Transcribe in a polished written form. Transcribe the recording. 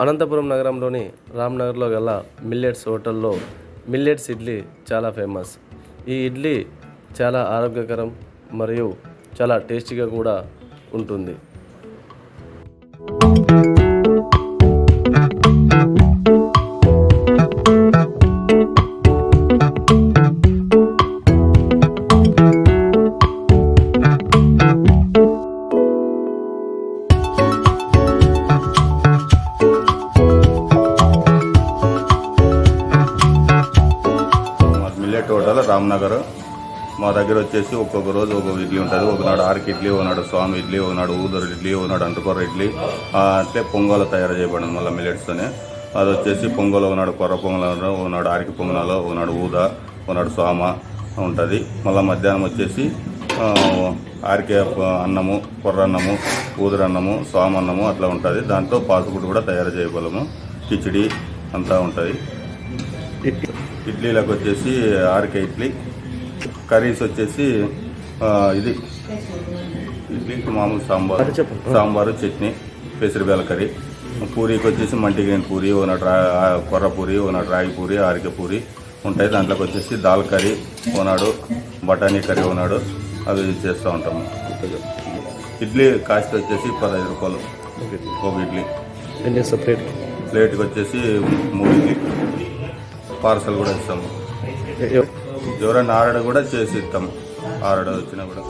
అనంతపురం నగరంలోని రామ్నగర్లో గల మిల్లెట్స్ హోటల్లో మిల్లెట్స్ ఇడ్లీ చాలా ఫేమస్. ఈ ఇడ్లీ చాలా ఆరోగ్యకరం మరియు చాలా టేస్టీగా కూడా ఉంటుంది. Millet hotel Ramnagar. మా దగ్గర వచ్చేసి ఒక్కొక్క రోజు ఒక్కొక్క ఇడ్లీ ఉంటుంది. ఒకనాడు ఆర్కి ఇడ్లీ, ఒకనాడు స్వామి ఇడ్లీ, ఒకనాడు ఊదరు ఇడ్లీ, ఒకనాడు అంటుకొర్ర ఇడ్లీ, అంటే పొంగల్ తయారు చేయబడింది మళ్ళీ మిల్లెట్స్తోనే. అది వచ్చేసి పొంగల్ ఒకనాడు కొర్ర పొంగల్, ఒకనాడు ఆరికి పొంగనాలు, ఒకనాడు ఊద, ఒకనాడు స్వామ ఉంటుంది. మళ్ళీ మధ్యాహ్నం వచ్చేసి ఆరికే అన్నము, కొర్ర అన్నము, ఊదరు అన్నము, స్వామ అన్నము అట్లా ఉంటుంది. దాంతో పాసుగుడ్డు కూడా తయారు చేయగలము. కిచిడి అంతా ఉంటుంది. ఇడ్లీలకు వచ్చేసి ఆరికే ఇడ్లీ, కర్రీస్ వచ్చేసి ఇది ఇడ్లీకి మామూలు సాంబారు, చట్నీ, పెసరబేల కర్రీ. పూరీకి వచ్చేసి మంటిగ్రీన్ పూరి, ఒకనాడు కొర్ర పూరి, ఒకనాడు రాగి పూరి, ఆరికే పూరి ఉంటాయి. దాంట్లోకి వచ్చేసి దాల్ కర్రీ, ఒకనాడు బఠానీ కర్రీ, ఒకనాడు అవి చేస్తూ ఉంటాము. ఇడ్లీ కాస్ట్ వచ్చేసి 15 రూపాయలు ఒక ఇడ్లీ. సపరేట్ ప్లేట్కి వచ్చేసి 3 ఇడ్లీ. పార్సల్ కూడా ఇస్తాము. ఎవరైనా ఆర్డర్ కూడా చేసి ఇస్తాము. ఆర్డర్ వచ్చినా కూడా